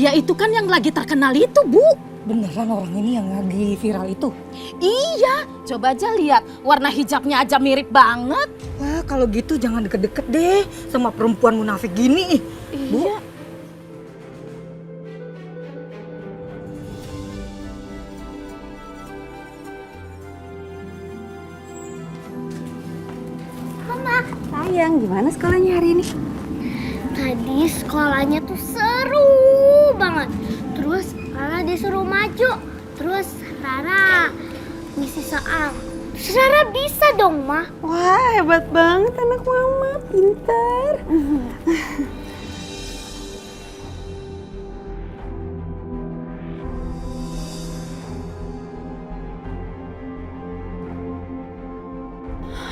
Ya itu kan yang lagi terkenal itu, Bu. Beneran orang ini yang lagi viral itu? Iya, coba aja lihat. Warna hijabnya aja mirip banget. Wah, kalau gitu jangan deket-deket deh sama perempuan munafik gini. Bu, Iya. Sayang, gimana sekolahnya hari ini? Tadi sekolahnya tuh seru banget. Terus Rara disuruh maju. Terus Rara ngisi soal. Terus Rara bisa dong, Ma. Wah, hebat banget anak mama, pintar.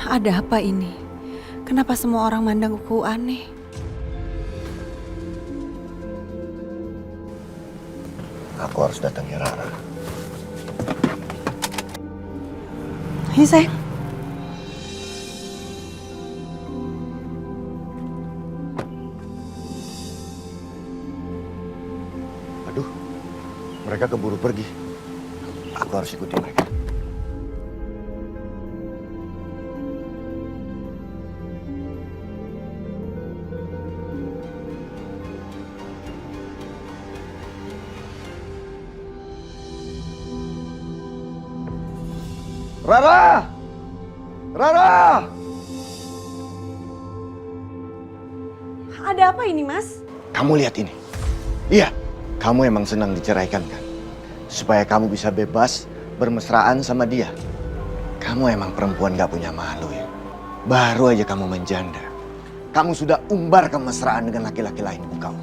Ada apa ini? Kenapa semua orang mandang aku aneh? Aku harus datangi Rara. Ayo sayang. Aduh, mereka keburu pergi. Aku harus ikuti mereka. Rara! Rara! Ada apa ini, Mas? Kamu lihat ini. Iya, kamu emang senang diceraikan kan? Supaya kamu bisa bebas bermesraan sama dia. Kamu emang perempuan gak punya malu ya. Baru aja kamu menjanda. Kamu sudah umbar kemesraan dengan laki-laki lain, bukan?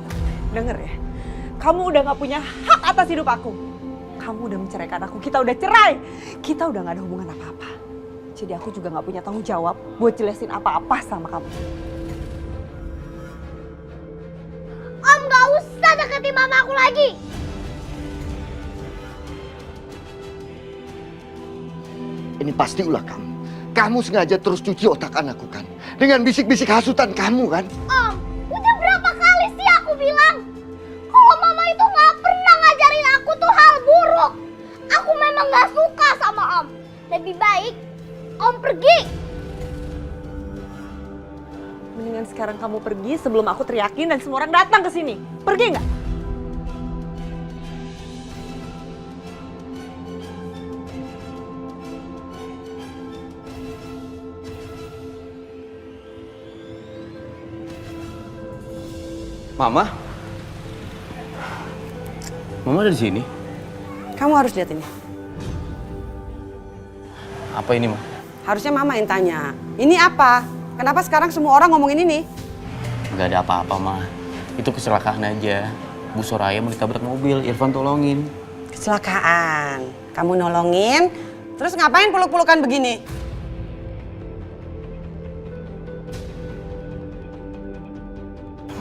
Dengar ya, kamu udah gak punya hak atas hidup aku. Kamu udah menceraikan aku, kita udah cerai. Kita udah gak ada hubungan apa-apa. Jadi aku juga gak punya tanggung jawab buat jelasin apa-apa sama kamu. Om gak usah deketin mama aku lagi. Ini pasti ulah kamu. Kamu sengaja terus cuci otak anakku kan? Dengan bisik-bisik hasutan kamu kan? Om, udah berapa kali sih aku bilang kalau mama itu gak pernah ngajarin aku tuh hal buruk. Aku memang gak suka sama Om. Lebih baik Om pergi. Mendingan sekarang kamu pergi sebelum aku teriakin dan semua orang datang ke sini. Pergi nggak? Mama? Mama ada di sini? Kamu harus lihat ini. Apa ini, Ma? Harusnya mama yang tanya. Ini apa? Kenapa sekarang semua orang ngomongin ini? Gak ada apa-apa, Ma. Itu kecelakaan aja. Bu Soraya mau ditabrak mobil, Irfan tolongin. Kecelakaan. Kamu nolongin, terus ngapain peluk-pelukan begini?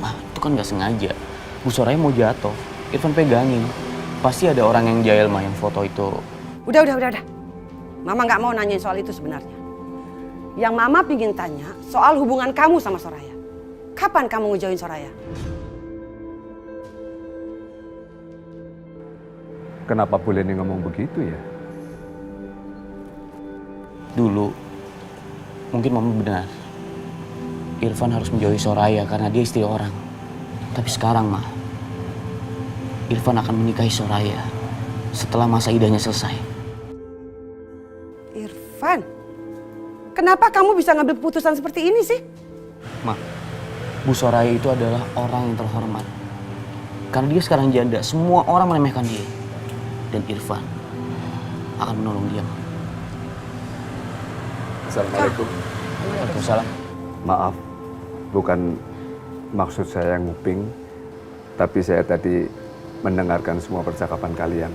Ma, itu kan gak sengaja. Bu Soraya mau jatuh, Irfan pegangin. Pasti ada orang yang jahil, Ma, yang foto itu. Udah. Mama nggak mau nanyain soal itu sebenarnya. Yang mama pingin tanya soal hubungan kamu sama Soraya. Kapan kamu ngejauhin Soraya? Kenapa Bu Leni ngomong begitu ya? Dulu, mungkin Mama benar. Irfan harus menjauhi Soraya karena dia istri orang. Tapi sekarang, Ma, Irfan akan menikahi Soraya setelah masa idahnya selesai. Irfan, kenapa kamu bisa ngambil keputusan seperti ini sih? Ma, Bu Soraya itu adalah orang yang terhormat. Karena dia sekarang janda, semua orang meremehkan dia. Dan Irfan akan menolong dia, Ma. Assalamualaikum. Waalaikumsalam. Maaf, bukan maksud saya nguping, tapi saya tadi mendengarkan semua percakapan kalian.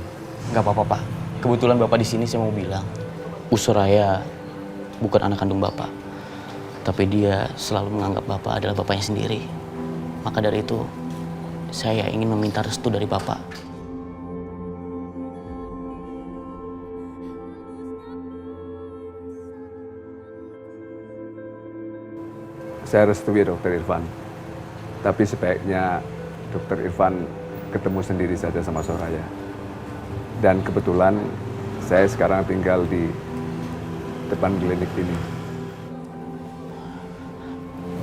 Gak apa-apa, Pak. Kebetulan Bapak di sini saya mau bilang, Bu Soraya bukan anak kandung Bapak. Tapi dia selalu menganggap Bapak adalah bapaknya sendiri. Maka dari itu, saya ingin meminta restu dari Bapak. Saya restui Dokter Irfan, tapi sebaiknya Dokter Irfan ketemu sendiri saja sama Soraya. Dan kebetulan saya sekarang tinggal di depan klinik ini.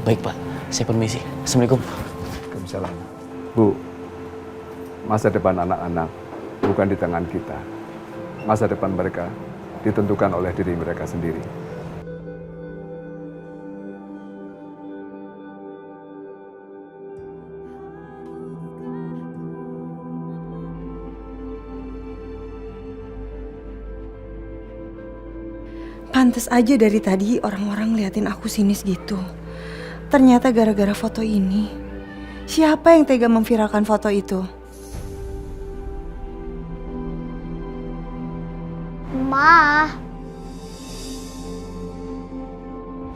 Baik Pak, saya permisi. Assalamualaikum. Waalaikumsalam. Bu, masa depan anak-anak bukan di tangan kita. Masa depan mereka ditentukan oleh diri mereka sendiri. Pantes aja dari tadi orang-orang ngeliatin aku sinis gitu. Ternyata gara-gara foto ini. Siapa yang tega memviralkan foto itu? Ma,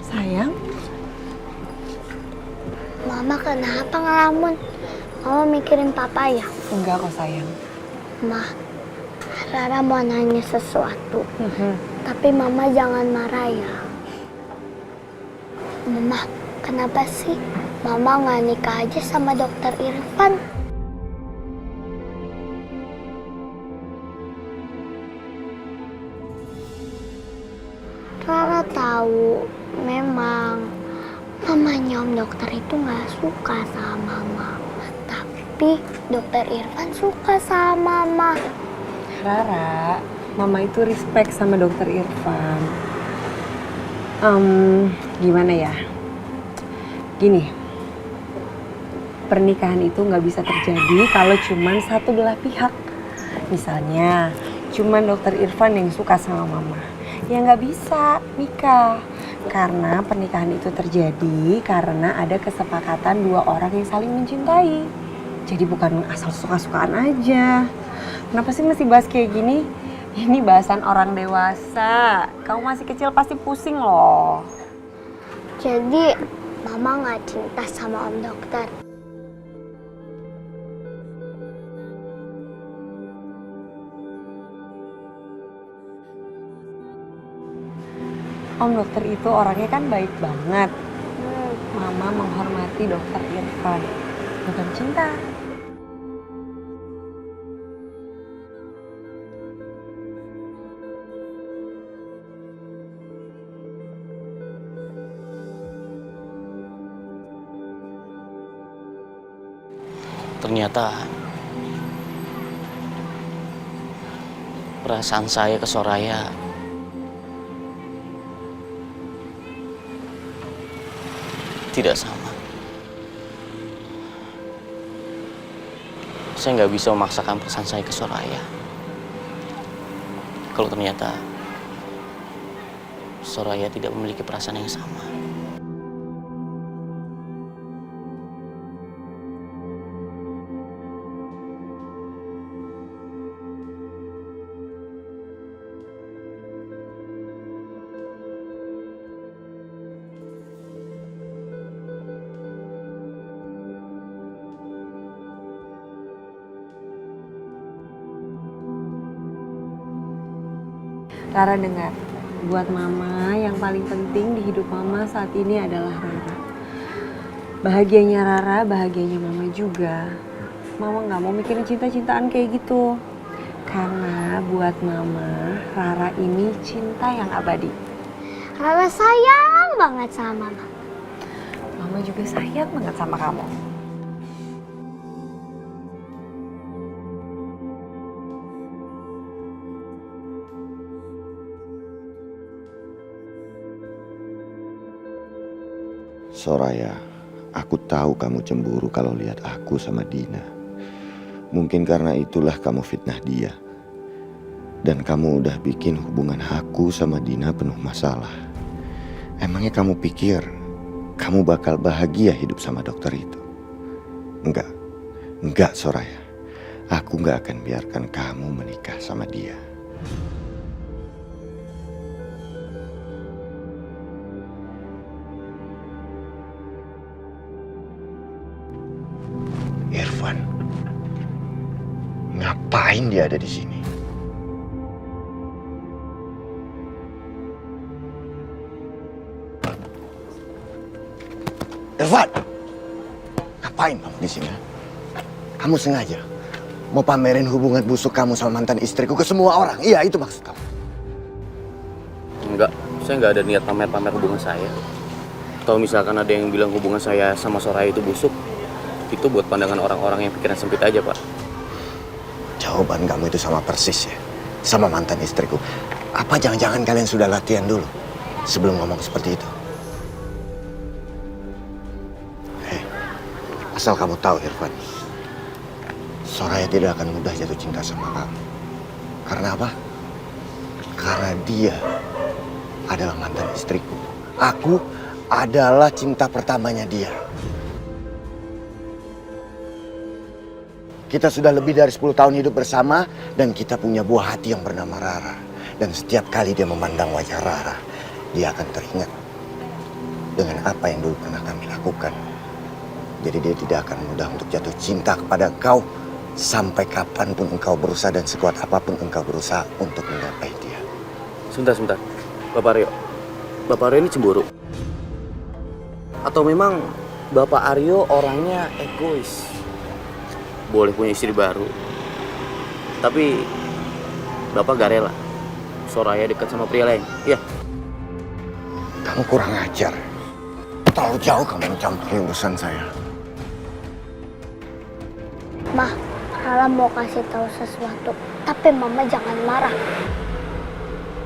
Sayang, Mama kenapa ngelamun? Mama mikirin papa ya? enggak kok sayang. Ma, Rara mau nanya sesuatu. Tapi Mama jangan marah ya. Mama, kenapa sih Mama nggak nikah aja sama Dokter Irfan? Rara tahu memang mamanya Om Dokter itu nggak suka sama Mama. Tapi Dokter Irfan suka sama Mama. Rara, Mama itu respect sama Dokter Irfan. Gimana ya? Gini, pernikahan itu nggak bisa terjadi kalau cuman satu belah pihak. Misalnya, cuman Dokter Irfan yang suka sama Mama. Ya nggak bisa nikah. Karena pernikahan itu terjadi karena ada kesepakatan dua orang yang saling mencintai. Jadi bukan asal suka-sukaan aja. Kenapa sih mesti bahas kayak gini? Ini bahasan orang dewasa. Kamu masih kecil pasti pusing loh. Jadi Mama nggak cinta sama Om Dokter. Om Dokter itu orangnya kan baik banget. Mama menghormati Dokter Irfan. Bukan cinta. Ternyata perasaan saya ke Soraya tidak sama. Saya nggak bisa memaksakan perasaan saya ke Soraya. Kalau ternyata Soraya tidak memiliki perasaan yang sama. Rara dengar, buat Mama yang paling penting di hidup Mama saat ini adalah Rara. Bahagianya Rara, bahagianya Mama juga. Mama nggak mau mikirin cinta-cintaan kayak gitu. Karena buat Mama, Rara ini cinta yang abadi. Rara sayang banget sama Mama. Mama juga sayang banget sama kamu. Soraya, aku tahu kamu cemburu kalau lihat aku sama Dina. Mungkin karena itulah kamu fitnah dia. Dan kamu udah bikin hubungan aku sama Dina penuh masalah. Emangnya kamu pikir kamu bakal bahagia hidup sama dokter itu? Enggak Soraya. Aku gak akan biarkan kamu menikah sama dia. Irfan, ngapain dia ada di sini? Irfan, ngapain kamu di sini? Kamu sengaja Mau pamerin hubungan busuk kamu sama mantan istriku ke semua orang. Iya, itu maksud kamu. Enggak, saya nggak ada niat pamer-pamer hubungan saya. Kalau misalkan ada yang bilang hubungan saya sama Soraya itu busuk, itu buat pandangan orang-orang yang pikiran sempit aja, Pak. Jawaban kamu itu sama persis ya, sama mantan istriku. Apa jangan-jangan kalian sudah latihan dulu sebelum ngomong seperti itu? Hei, asal kamu tahu Irfan, Soraya tidak akan mudah jatuh cinta sama kamu. Karena apa? Karena dia adalah mantan istriku. Aku adalah cinta pertamanya dia. Kita sudah lebih dari 10 tahun hidup bersama dan kita punya buah hati yang bernama Rara. Dan setiap kali dia memandang wajah Rara, dia akan teringat dengan apa yang dulu pernah kami lakukan. Jadi dia tidak akan mudah untuk jatuh cinta kepada engkau sampai kapanpun engkau berusaha dan sekuat apapun engkau berusaha untuk menggapai dia. Sebentar. Bapak Aryo. Bapak Aryo ini cemburu? Atau memang Bapak Aryo orangnya egois? Boleh punya istri baru, tapi Bapak gak rela Soraya dekat sama pria lain, iya? Kamu kurang ajar. Terlalu jauh kamu mencampuri urusan saya. Ma, Rara mau kasih tahu sesuatu, tapi Mama jangan marah.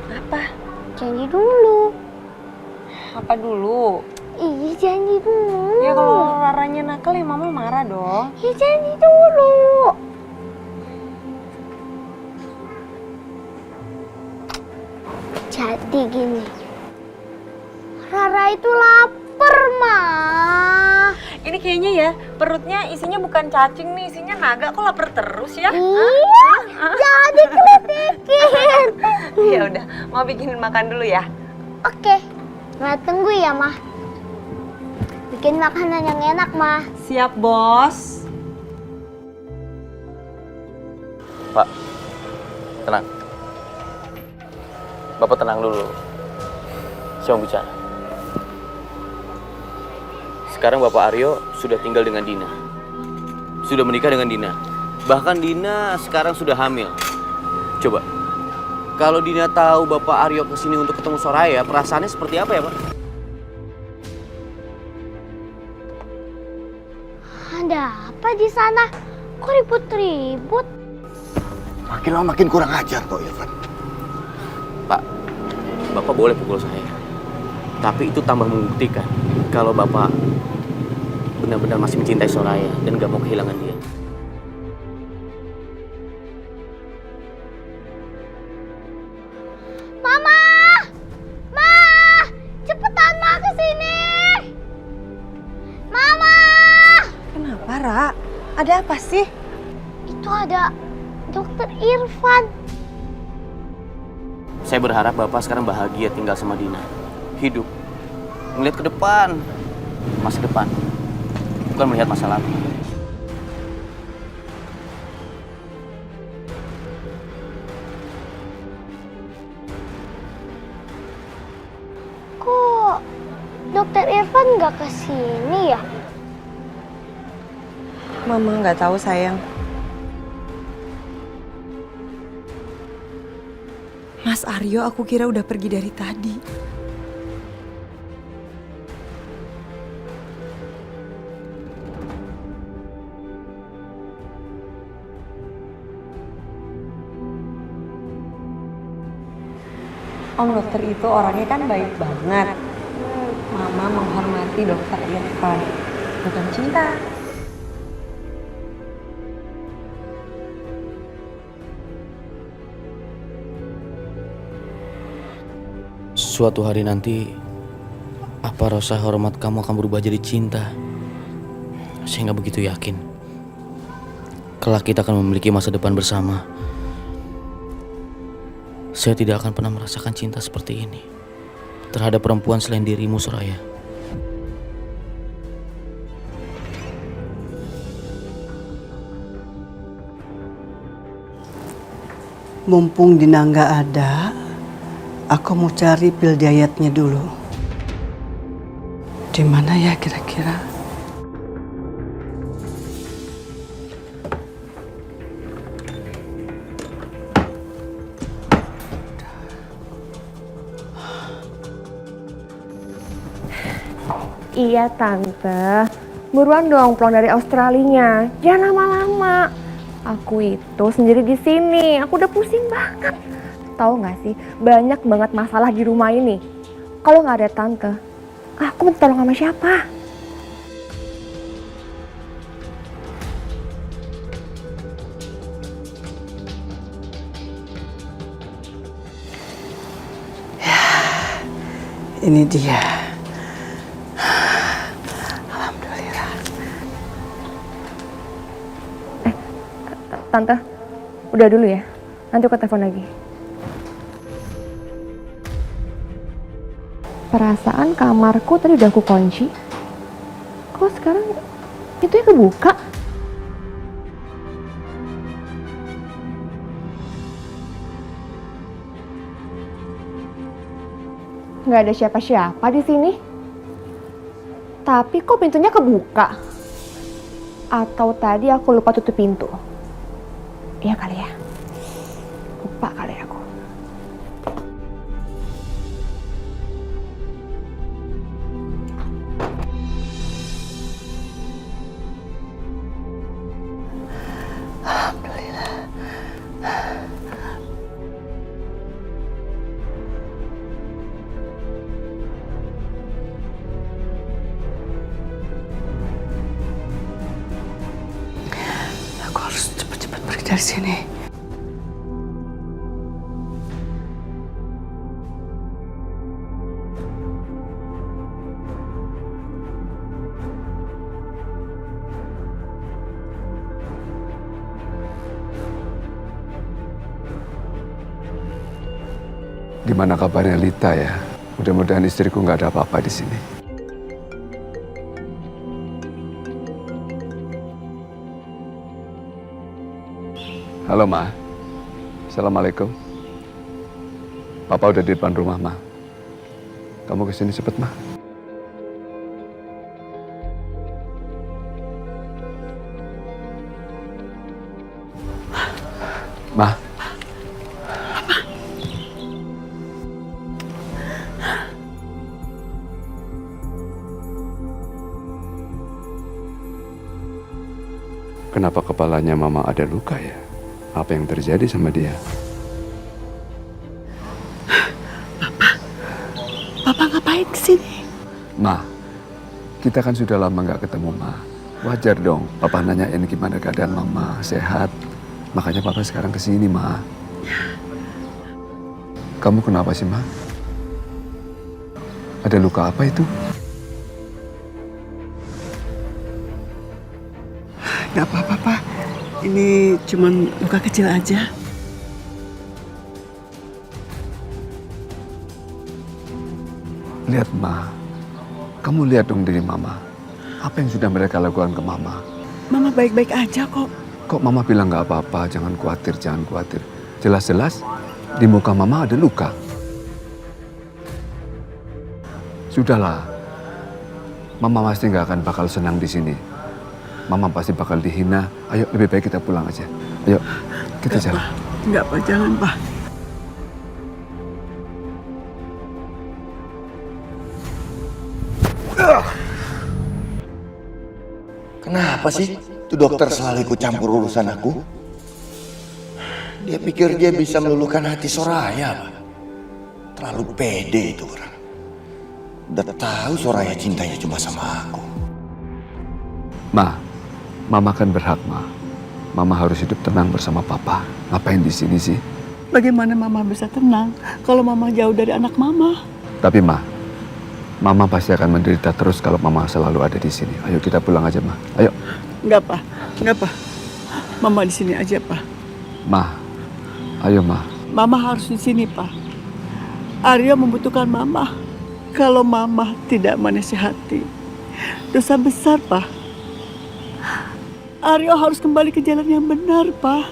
Apa? Janji dulu. Apa dulu? Iya, janji dulu. Ya kalau Raranya nakal ya Mama marah dong. Ya janji dulu. Jadi gini, Rara itu lapar, Ma. Ini kayaknya ya perutnya isinya bukan cacing nih, isinya naga. Kok lapar terus ya? Iya, jadi kelitikin. Ya udah, mau bikinin makan dulu ya. Oke, Ma tunggu ya, Ma. Bikin makanan yang enak, Ma. Siap, Bos. Pak, tenang. Bapak tenang dulu. Saya mau bicara. Sekarang Bapak Aryo sudah tinggal dengan Dina. Sudah menikah dengan Dina. Bahkan Dina sekarang sudah hamil. Coba, kalau Dina tahu Bapak Aryo kesini untuk ketemu Soraya, perasaannya seperti apa ya, Pak? Ada apa di sana? Kok ribut-ribut? Makin lama makin kurang ajar kok Irfan. Pak, Bapak boleh pukul saya. Tapi itu tambah membuktikan kalau Bapak benar-benar masih mencintai Soraya dan gak mau kehilangan dia. Mama! Ma! Cepetan, Ma, ke sini! Mama! Kenapa, Ra? Ada apa sih? Itu ada Dokter Irfan. Saya berharap Bapak sekarang bahagia tinggal sama Dina. Hidup. Melihat ke depan. Masa depan. Bukan melihat masa lalu. Kok Dokter Irfan nggak kesini ya? Mama nggak tahu, sayang. Mas Aryo, aku kira udah pergi dari tadi. Om dokter itu orangnya kan baik banget. Mama menghormati Dokter Irfan, bukan cinta. Suatu hari nanti, apa rasa hormat kamu akan berubah jadi cinta? Saya nggak begitu yakin. Kelak kita akan memiliki masa depan bersama. Saya tidak akan pernah merasakan cinta seperti ini terhadap perempuan selain dirimu, Soraya. Mumpung Dina nggak ada, aku mau cari pil dietnya dulu. Di mana ya kira-kira? Iya tante, buruan dong pulang dari Australinya. Jangan lama-lama. Aku itu sendiri di sini. Aku udah pusing banget. Tahu nggak sih, banyak banget masalah di rumah ini. Kalau nggak ada tante, aku minta tolong sama siapa? Ini dia. Alhamdulillah. Tante, udah dulu ya. Nanti aku telepon lagi. Perasaan kamarku tadi udah aku kunci. Kok sekarang pintunya kebuka? Nggak ada siapa-siapa di sini. Tapi kok pintunya kebuka? Atau tadi aku lupa tutup pintu? Iya kali ya. Lupa kali aku. Aku harus cepat-cepat pergi dari sini. Gimana kabarnya Lita ya? Mudah-mudahan istriku nggak ada apa-apa di sini. Halo Ma, Assalamualaikum. Papa udah di depan rumah Ma. Kamu kesini cepet Ma. Ma. Kenapa kepalanya Mama ada luka ya? Apa yang terjadi sama dia? Papa ngapain kesini? Ma, kita kan sudah lama nggak ketemu Ma. Wajar dong, Papa nanyain gimana keadaan Mama, sehat. Makanya Papa sekarang kesini Ma. Kamu kenapa sih Ma? Ada luka apa itu? Gak apa-apa, Pak. Ini cuman luka kecil aja. Lihat Ma, kamu lihat dong diri Mama. Apa yang sudah mereka lakukan ke Mama? Mama baik-baik aja kok. Kok Mama bilang nggak apa-apa, jangan khawatir, jangan khawatir. Jelas-jelas di muka Mama ada luka. Sudahlah, Mama pasti nggak akan bakal senang di sini. Mama pasti bakal dihina. Ayo, lebih baik kita pulang aja. Ayo, kita jalan. Enggak, Pak. Jangan, Pak. Kenapa sih tuh dokter selalu ikut campur urusan aku? Dia pikir dia bisa meluluhkan hati Soraya, Pak. Terlalu pede itu orang. Udah tahu Soraya cintanya cuma sama aku. Ma, Mama kan berhak, Ma. Mama harus hidup tenang bersama Papa. Ngapain di sini sih? Bagaimana Mama bisa tenang kalau Mama jauh dari anak Mama? Tapi Ma, Mama pasti akan menderita terus kalau Mama selalu ada di sini. Ayo kita pulang aja, Ma. Ayo. Enggak, Pak. Enggak, Pak. Mama di sini aja, Pak. Ma, ayo Ma. Mama harus di sini, Pak. Aryo membutuhkan Mama. Kalau Mama tidak menasihati, dosa besar, Pak. Aryo harus kembali ke jalan yang benar, Pak.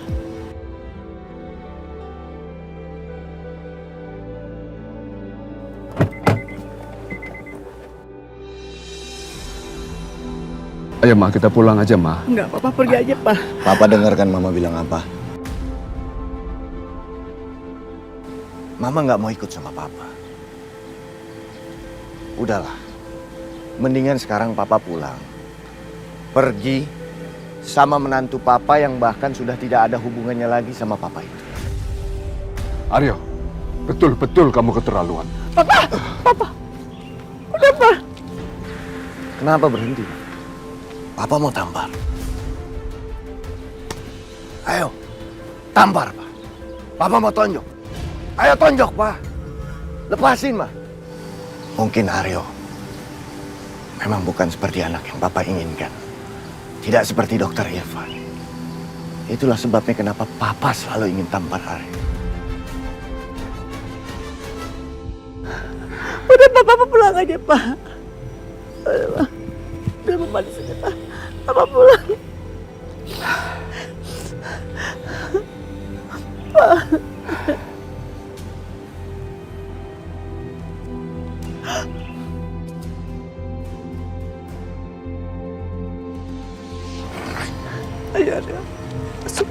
Ayo Ma, kita pulang aja Ma. Enggak, Papa pergi aja, Pak. Papa dengarkan Mama bilang apa? Mama nggak mau ikut sama Papa. Udahlah, Mendingan sekarang papa pulang. Pergi sama menantu papa yang bahkan sudah tidak ada hubungannya lagi sama papa itu. Aryo, betul-betul kamu keterlaluan. Kenapa berhenti? Papa mau tampar. Ayo, tampar, Pak. Papa mau tonjok. Ayo tonjok, Pak. Lepasin, Ma. Mungkin Aryo memang bukan seperti anak yang Papa inginkan. Tidak seperti Dokter Irfan. Itulah sebabnya kenapa Papa selalu ingin tampar Aryo. Udah Papa pulang aja, Pak. Udah Mama di sini, Pak. Papa pulang. Ayo, Aryo. Masuk.